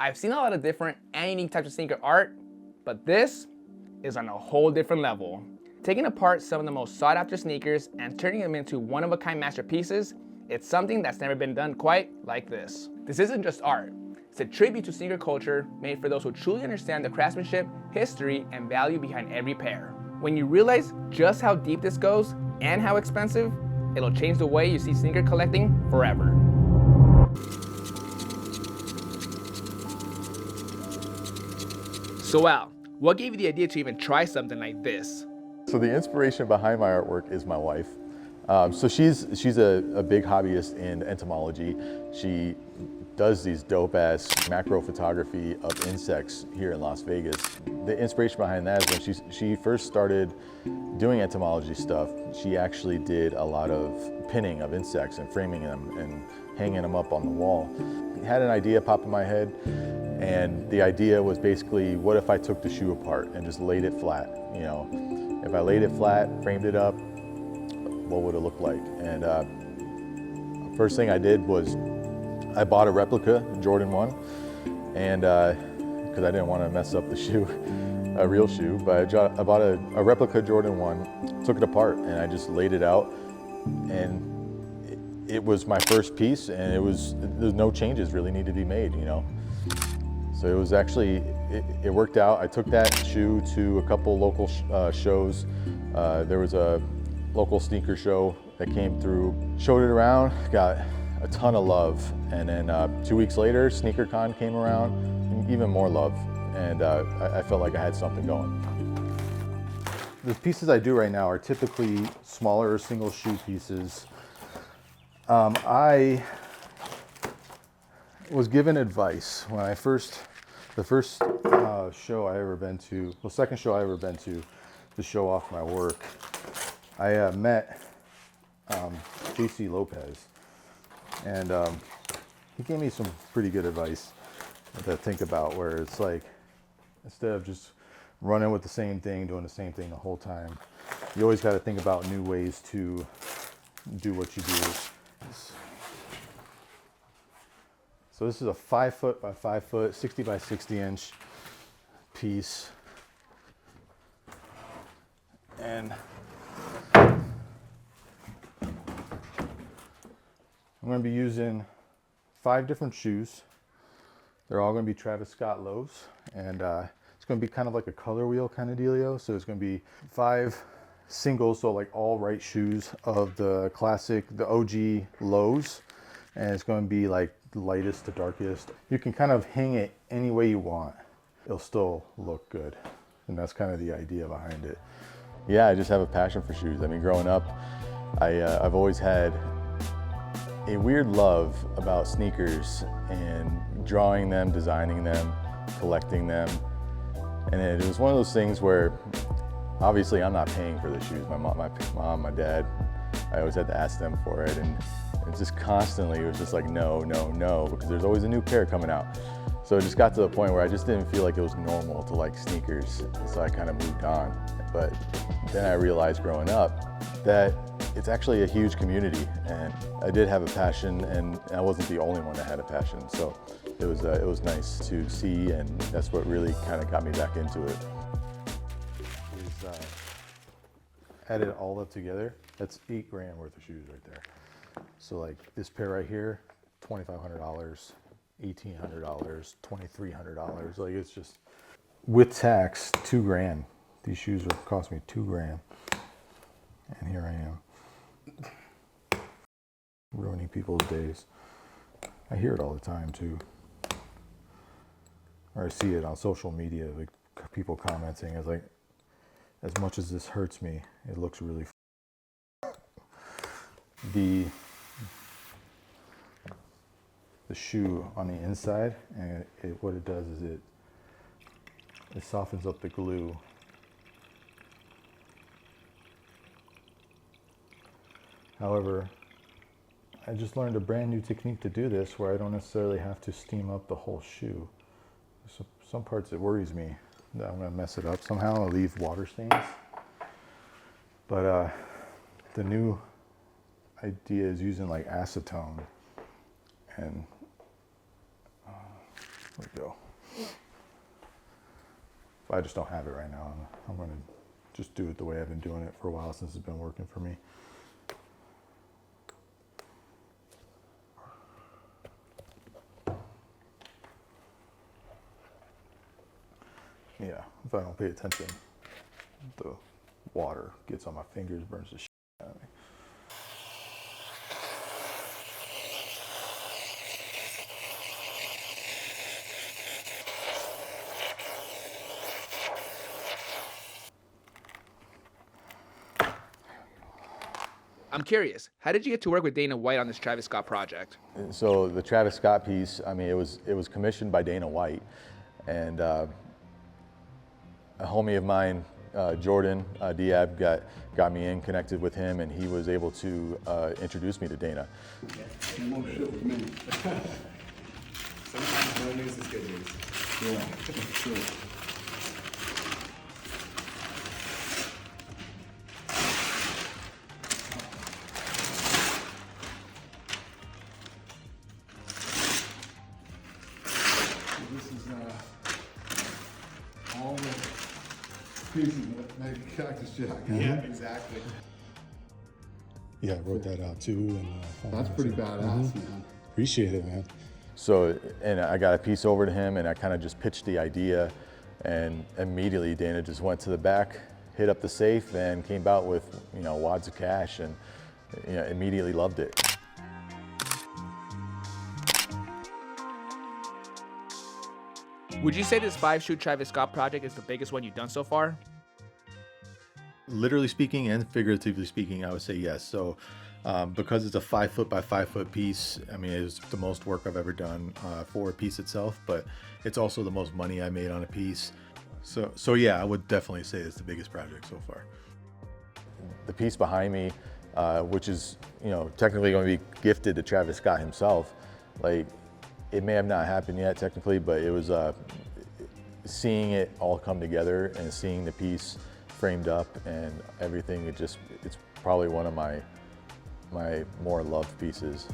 I've seen a lot of different and unique types of sneaker art, but this is on a whole different level. Taking apart some of the most sought after sneakers and turning them into one-of-a-kind masterpieces, it's something that's never been done quite like this. This isn't just art. It's a tribute to sneaker culture made for those who truly understand the craftsmanship, history, and value behind every pair. When you realize just how deep this goes and how expensive, it'll change the way you see sneaker collecting forever. So Al, what gave you the idea to even try something like this? So the inspiration behind my artwork is my wife. So she's a big hobbyist in entomology. She does these dope ass macro photography of insects here in Las Vegas. The inspiration behind that is when she first started doing entomology stuff, she actually did a lot of pinning of insects and framing them and hanging them up on the wall. Had an idea pop in my head, and the idea was basically, what if I took the shoe apart and just laid it flat? You know, if I laid it flat, framed it up, what would it look like? And first thing I did was I bought a replica Jordan 1, and because I didn't want to mess up the shoe, a real shoe, but I bought a replica Jordan 1, took it apart, and I just laid it out, and it was my first piece, and there's no changes really need to be made, you know. So it was actually, it worked out. I took that shoe to a couple local shows. There was a local sneaker show that came through, showed it around, got a ton of love. And then 2 weeks later, SneakerCon came around, even more love. And I felt like I had something going. The pieces I do right now are typically smaller single shoe pieces. I was given advice when the first show I ever been to, the second show I ever been to show off my work. I met JC Lopez, and he gave me some pretty good advice to think about, where it's like, instead of just running with the same thing, doing the same thing the whole time, you always got to think about new ways to do what you do. So this is a 5 foot by 5 foot, 60 by 60 inch piece. And I'm going to be using 5 different shoes. They're all going to be Travis Scott lows, and it's going to be kind of like a color wheel kind of dealio. So it's going to be 5 singles, so like all right shoes of the classic, the OG lows, and it's going to be like lightest to darkest. You can kind of hang it any way you want. It'll still look good, and that's kind of the idea behind it. Yeah, I just have a passion for shoes. I mean, growing up, I've always had a weird love about sneakers and drawing them, designing them, collecting them. And it was one of those things where obviously I'm not paying for the shoes. My mom, my dad, I always had to ask them for it. And it just constantly, it was just like, no, no, no, because there's always a new pair coming out. So it just got to the point where I just didn't feel like it was normal to like sneakers. So I kind of moved on. But then I realized growing up that it's actually a huge community, and I did have a passion, and I wasn't the only one that had a passion. So it was nice to see, and that's what really kind of got me back into it. Add it all up together, that's $8 grand worth of shoes right there. So like this pair right here, $2,500, $1,800, $2,300. Like, it's just, with tax, $2 grand. These shoes would cost me $2 grand. And here I am, ruining people's days. I hear it all the time too. Or I see it on social media, like people commenting. It's like, as much as this hurts me, it looks really the shoe on the inside, and what it does is it softens up the glue. However, I just learned a brand new technique to do this, where I don't necessarily have to steam up the whole shoe. So some parts it worries me that I'm gonna mess it up somehow. I'll leave water stains. But the new idea is using like acetone, and There we go. If I just don't have it right now, I'm gonna just do it the way I've been doing it for a while since it's been working for me. Yeah, if I don't pay attention, the water gets on my fingers, burns the shit out of me. I'm curious, how did you get to work with Dana White on this Travis Scott project? So the Travis Scott piece, I mean, it was commissioned by Dana White, and a homie of mine, Jordan Diab, got me connected with him, and he was able to introduce me to Dana. Yeah. More shit for me. Sometimes no news is good news. Yeah, sure. This is all the pieces that make cactus jack. Yeah, exactly. Yeah, I wrote that out too. And, That's pretty badass, man. Appreciate it, man. So, and I got a piece over to him, and I kind of just pitched the idea, and immediately Dana just went to the back, hit up the safe, and came out with, you know, wads of cash, and, you know, immediately loved it. Would you say this 5-shoot Travis Scott project is the biggest one you've done so far? Literally speaking and figuratively speaking, I would say yes. So because it's a 5 foot by 5 foot piece, I mean, it's the most work I've ever done for a piece itself, but it's also the most money I made on a piece. So yeah, I would definitely say it's the biggest project so far. The piece behind me, which is, you know, technically going to be gifted to Travis Scott himself, like, it may have not happened yet technically, but it was seeing it all come together and seeing the piece framed up and everything, it's probably one of my more loved pieces.